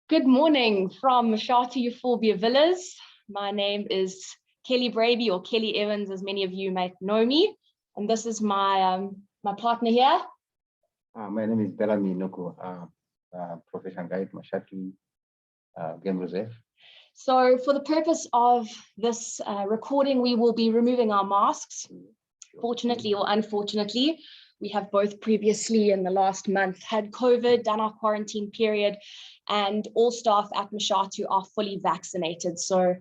Good morning from Mashatu Euphorbia Villas. My name is Kelly Braby, or Kelly Evans, as many of you might know me. And this is my partner here. My name is Bellamy, professional guide, Mashatu Game Reserve. So for the purpose of this recording, we will be removing our masks. Fortunately or unfortunately, we have both previously in the last month had COVID, done our quarantine period, and all staff at Mashatu are fully vaccinated. So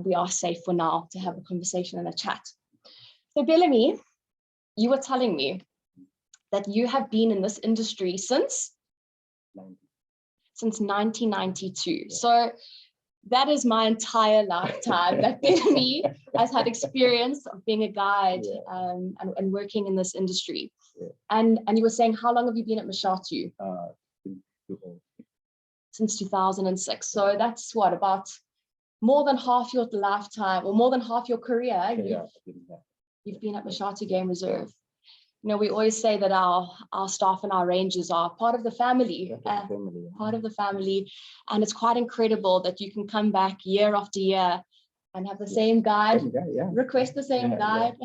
we are safe for now to have a conversation and a chat. So Bellamy, you were telling me that you have been in this industry since 1992. Yeah. So that is my entire lifetime that Bellamy has had experience of being a guide and working in this industry. Yeah. And you were saying, how long have you been at Mashatu? Since 2006. So that's what, about more than half your lifetime, or more than half your career, you've been at Mashatu Game Reserve. You know, we always say that our staff and our rangers are part of the family, part of the family. And it's quite incredible that you can come back year after year and have the same guide, request the same guide.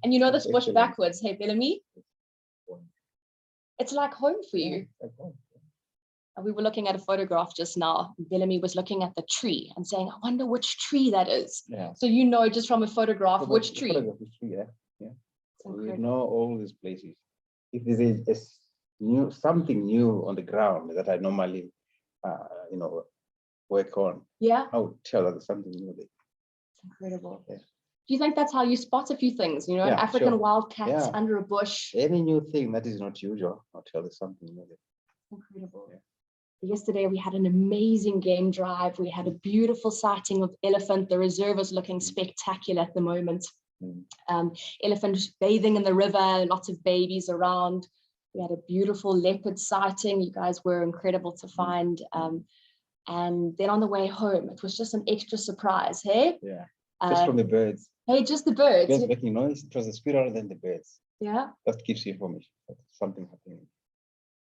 And you know this bush backwards, hey, Bellamy? It's like home for you. We were looking at a photograph just now. Bellamy was looking at the tree and saying, I wonder which tree that is. Yeah. So you know just from a photograph which tree. We know all these places. If there's something new on the ground that I normally, work on, I would tell that there's something new there. It's incredible. Yeah. Do you think that's how you spot a few things? You know, African wildcats under a bush. Any new thing that is not usual, I'll tell there's something new there. Incredible. Yeah. Yesterday we had an amazing game drive. We had a beautiful sighting of elephant. The reserve is looking spectacular at the moment. Elephant bathing in the river, lots of babies around. We had a beautiful leopard sighting. You guys were incredible to find. And then on the way home, it was just an extra surprise, hey? Yeah, just from the birds. Hey, just the birds. Birds making noise. It was the squirrel and then the birds. Yeah. That gives you information. Something happening.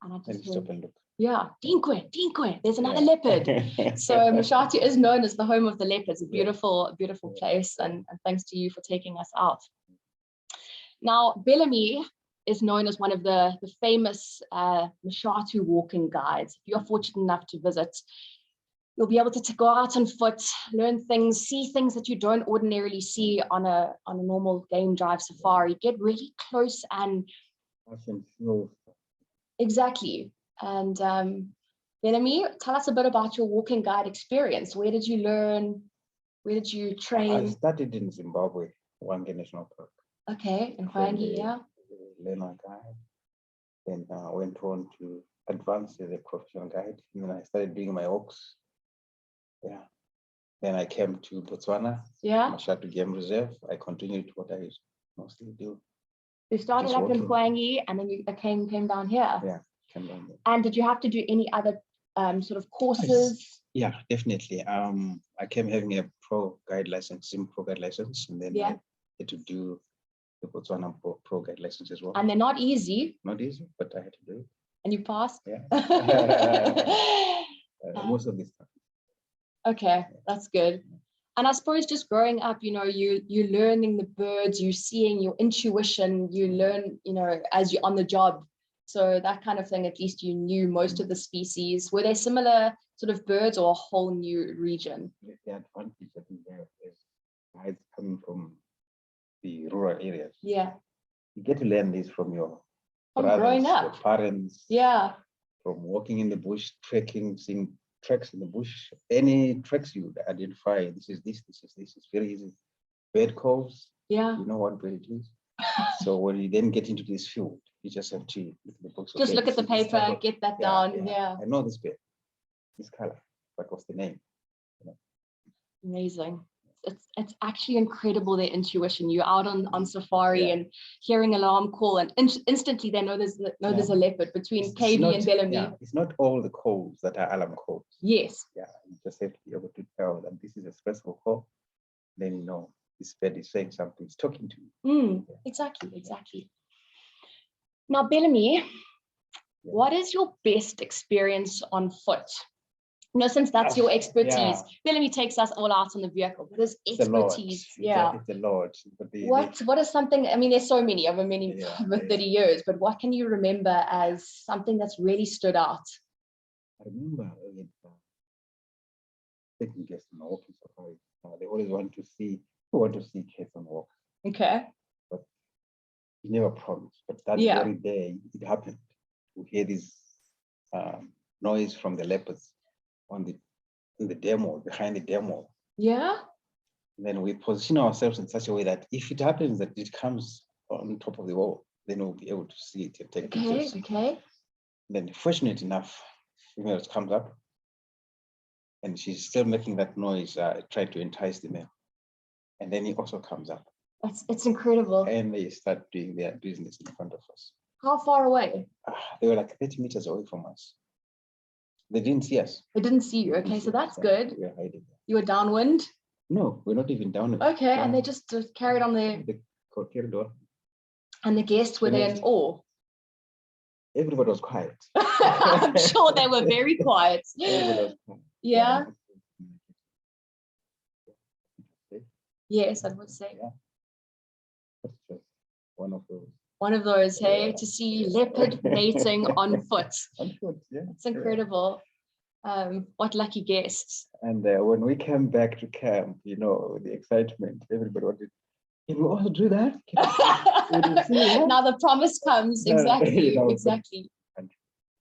And I just stop and look. Yeah, Dinkwe, there's another leopard. So Mashatu is known as the home of the leopards, a beautiful, beautiful place. And thanks to you for taking us out. Now, Bellamy is known as one of the famous Mashatu walking guides. If you're fortunate enough to visit, you'll be able to go out on foot, learn things, see things that you don't ordinarily see on a normal game drive safari, get really close and exactly. And Bellamy, tell us a bit about your walking guide experience. Where did you learn? Where did you train? I started in Zimbabwe, Hwange National Park. Okay, in Hwange, yeah. Learner guide. Then I went on to advance as a professional guide. And then I started doing my walks. Yeah. Then I came to Botswana, Mashatu Game Reserve. I continued what I mostly do. You started up in Hwange and then you came down here. Yeah. And did you have to do any other sort of courses? Yeah, definitely. I came having a pro guide license, pro guide license, and then I had to do the Botswana pro guide license as well. And they're not easy. Not easy, but I had to do it. And you passed? Yeah. Most of this stuff. Okay, that's good. And I suppose just growing up, you know, you're learning the birds, you're seeing your intuition, you learn, you know, as you're on the job. So that kind of thing, at least you knew most of the species. Were they similar sort of birds or a whole new region? The advantage I think there is guides coming from the rural areas. Yeah. You get to learn this from your growing up, your parents. Yeah. From walking in the bush, trekking, seeing tracks in the bush. Any tracks you identify, this is this. It's very easy. Bird calls. Yeah. You know what bird it is. So when you then get into this field, you just have to look at the books. Just look at the paper, get that down. Yeah. I know this bird, this color, but what's the name? Amazing. It's actually incredible, their intuition. You're out on safari and hearing alarm call, and instantly they know there's a leopard between KB and Bellamy. Yeah, it's not all the calls that are alarm calls. Yes. Yeah, you just have to be able to tell that this is a stressful call. Then you know this bird is saying something, it's talking to you. Exactly. Now, Bellamy, what is your best experience on foot? since that's your expertise, yeah. Bellamy takes us all out on the vehicle. But his expertise, it's a lot. But what is something? I mean, there's so many over 30 years, but what can you remember as something that's really stood out? I remember taking guests on a walking safari. They always want to see cats on walk. Okay. But he never promised. But that very day, it happened. We hear this noise from the leopards in the demo, behind the demo. Yeah. And then we position ourselves in such a way that if it happens that it comes on top of the wall, then we'll be able to see it and take pictures. Okay. Then, fortunate enough, female comes up, and she's still making that noise, trying to entice the male. And then he also comes up. It's incredible. And they start doing their business in front of us. How far away? They were like 30 meters away from us. They didn't see us. They didn't see you. Okay, so that's good. We were hiding. You were downwind? No, we're not even downwind. Okay, and they just carried on the corridor. And the guests were there in awe. Everybody was quiet. I'm sure they were very quiet. Everybody was quiet. Yeah. Yes, I would say. Yeah. That's just one of those. One of those, hey, to see leopard mating on foot. On foot, yeah. It's incredible. What lucky guests. And when we came back to camp, the excitement, everybody wanted, can we also do that? Now the promise comes. Exactly. Exactly. And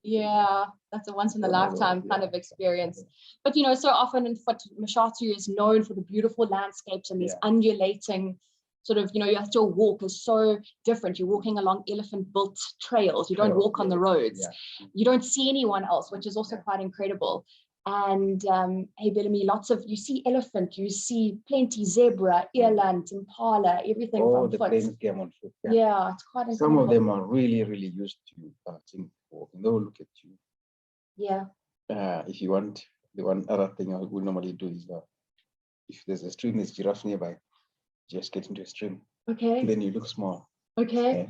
yeah, that's a once in a lifetime kind of experience. But so often in foot, Mashatu is known for the beautiful landscapes and these undulating sort of, your walk is so different. You're walking along elephant-built trails. You don't walk on the roads. Yeah. You don't see anyone else, which is also quite incredible. And hey, Bellamy, you see elephant, you see plenty zebra, eland, impala, everything from the foot. plains game on foot. Yeah, it's quite incredible. Some of them are really, really used to walking. They will look at you. Yeah. If you want, the one other thing I would normally do is if there's a stream, there's giraffe nearby, just get into a stream. Okay. And then you look small. Okay.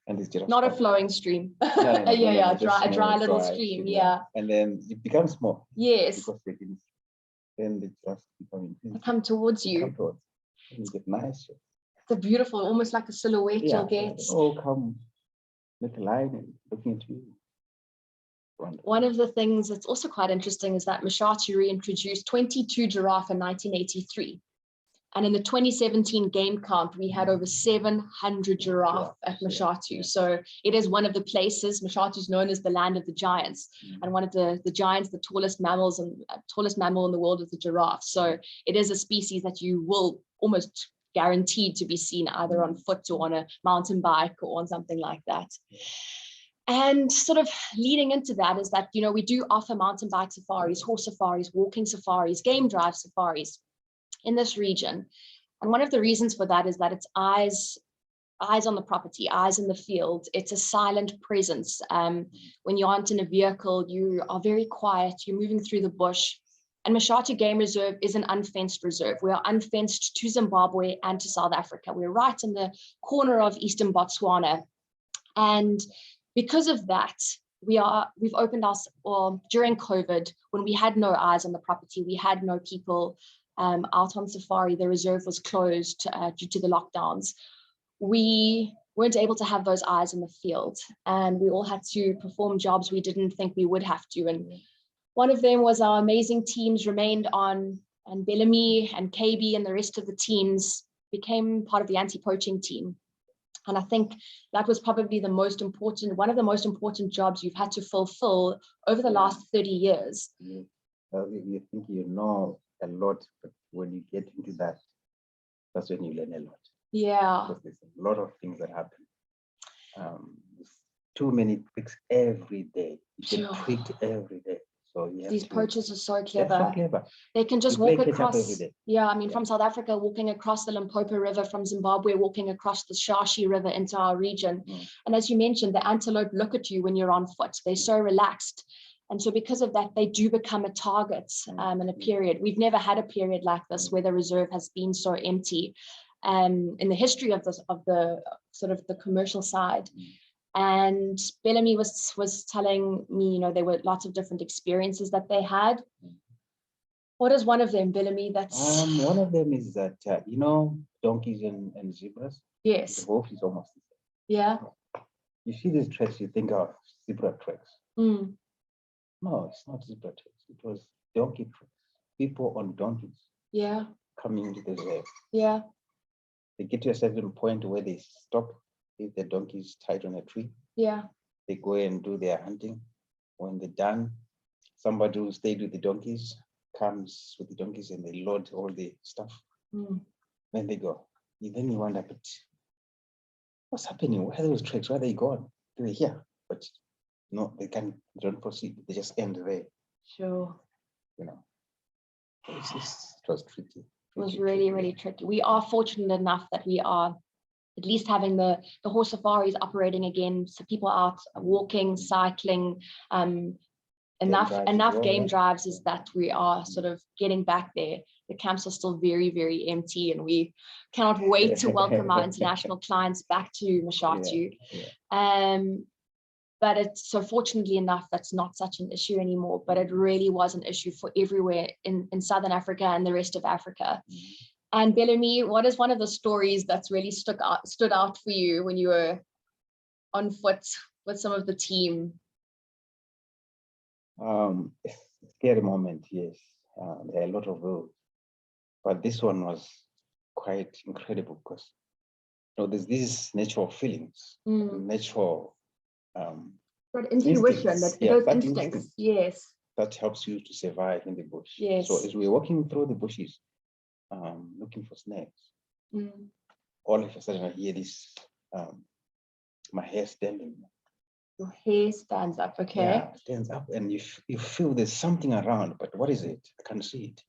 And it's giraffe. Not a flowing stream. No, a dry little stream. Yeah. And then it becomes small. Yes. Because then the giraffes come towards you. Come towards. And you get nice. It's a beautiful, almost like a silhouette you'll get. Oh, come make a line and looking at you. Wonderful. One of the things that's also quite interesting is that Mashatu reintroduced 22 giraffe in 1983. And in the 2017 game count, we had over 700 giraffe at Mashatu. So it is one of the places. Mashatu is known as the land of the giants, and one of the giants, the tallest mammal in the world is the giraffe. So it is a species that you will almost guaranteed to be seen either on foot or on a mountain bike or on something like that. And sort of leading into that is that, we do offer mountain bike safaris, horse safaris, walking safaris, game drive safaris in this region. And one of the reasons for that is that it's eyes on the property, eyes in the field. It's a silent presence. When you aren't in a vehicle, you are very quiet, you're moving through the bush. And Mashatu Game Reserve is an unfenced reserve. We are unfenced to Zimbabwe and to South Africa. We're right in the corner of eastern Botswana. And because of that, we've opened during COVID, when we had no eyes on the property, we had no people out on safari, the reserve was closed due to the lockdowns. We weren't able to have those eyes in the field, and we all had to perform jobs we didn't think we would have to. And one of them was our amazing teams remained on, and Bellamy and KB and the rest of the teams became part of the anti-poaching team. And I think that was probably one of the most important jobs you've had to fulfill over the last 30 years. You think you know a lot, but when you get into that, that's when you learn a lot. Yeah. Because there's a lot of things that happen. There's too many tricks every day. You get tricked every day. So these poachers are so clever. So clever. They can just walk across. Yeah, I mean, Yeah. from South Africa, walking across the Limpopo River, from Zimbabwe, walking across the Shashi River into our region. And as you mentioned, the antelope look at you when you're on foot. They're so relaxed. And so because of that, they do become a target in a period. We've never had a period like this where the reserve has been so empty in the history of the sort of the commercial side. And Bellamy was telling me, there were lots of different experiences that they had. What is one of them, Bellamy? That's one of them is that you know, donkeys and zebras. Yes. The wolf is almost the same. Yeah. You see these tracks, you think of zebra tracks. Mm. No, it's not zebra tracks. It was donkey tracks. People on donkeys. Yeah. Coming into the reserve. Yeah. They get to a certain point where they stop. If the donkey is tied on a tree. Yeah. They go and do their hunting. When they're done, somebody who stayed with the donkeys comes with the donkeys and they load all the stuff. Mm. Then they go. Then you wonder, but what's happening? Where are those tracks? Where are they gone? They were here, but no, they don't proceed. They just end there. Sure. You know, it was tricky. It was really tricky. We are fortunate enough that we are at least having the horse safaris operating again, so people out walking, cycling, enough game drives is that we are sort of getting back there. The camps are still very empty, and we cannot wait to welcome our international clients back to Mashatu. But it's so fortunately enough, that's not such an issue anymore, but it really was an issue for everywhere in Southern Africa and the rest of Africa. And Bellamy, what is one of the stories that's really stood out for you when you were on foot with some of the team? Scary moment, yes. There are a lot of those, but this one was quite incredible because there's these natural feelings, natural that intuition, those instincts, yes, that helps you to survive in the bush. Yes. So as we're walking through the bushes, looking for snakes, all of a sudden I hear this, my hair standing. Your hair stands up, okay? Yeah, stands up, and you feel there's something around, but what is it? I can't see it.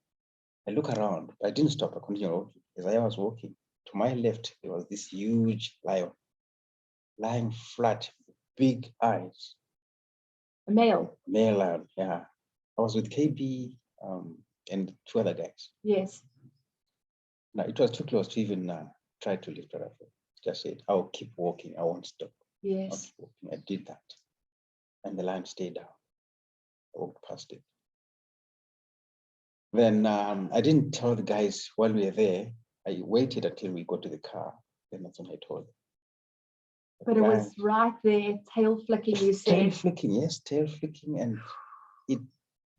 I look around, but I didn't stop. I continued walking. As I was walking, to my left, there was this huge lion lying flat, big eyes. A male? Male lion, yeah. I was with KB and two other guys. Yes. Now, it was too close to even try to lift her up. Just said, I'll keep walking. I won't stop. Yes. I'll keep walking. I did that. And the lion stayed down. I walked past it. Then I didn't tell the guys while we were there. I waited until we got to the car. Then that's when I told them. But it was right there, tail flicking, you said. Tail flicking, yes, tail flicking, and it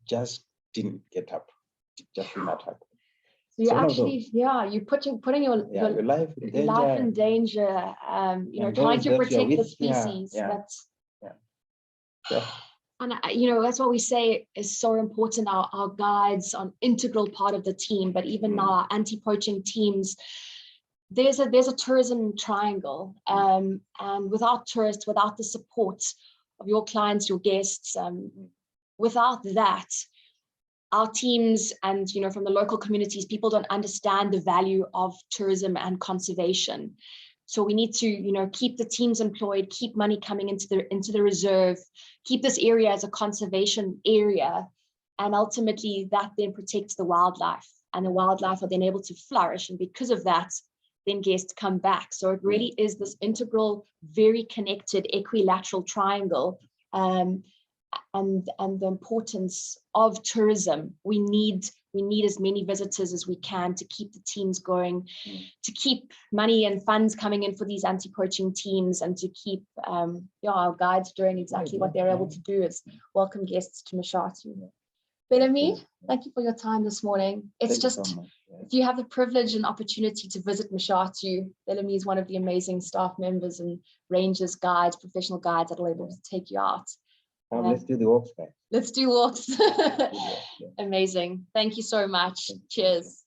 just didn't get up. It just did not happen. So you actually, you're putting your life in danger. Trying to protect the species. That's And that's what we say is so important. Our guides are an integral part of the team, but even our anti-poaching teams, there's a tourism triangle, and without tourists, without the support of your clients, your guests, without that, our teams and from the local communities, people don't understand the value of tourism and conservation. So we need to keep the teams employed, keep money coming into the reserve, keep this area as a conservation area, and ultimately that then protects the wildlife, and the wildlife are then able to flourish, and because of that, then guests come back. So it really is this integral, very connected equilateral triangle, and the importance of tourism. We need as many visitors as we can to keep the teams going, to keep money and funds coming in for these anti-poaching teams, and to keep our guides doing exactly what they're able to do, is welcome guests to Mashatu. Bellamy, thank you for your time this morning. It's just, so if you have the privilege and opportunity to visit Mashatu, Bellamy is one of the amazing staff members and rangers, guides, professional guides that are able to take you out. Let's do the walks, guys. Let's do walks. Amazing. Thank you so much. Cheers.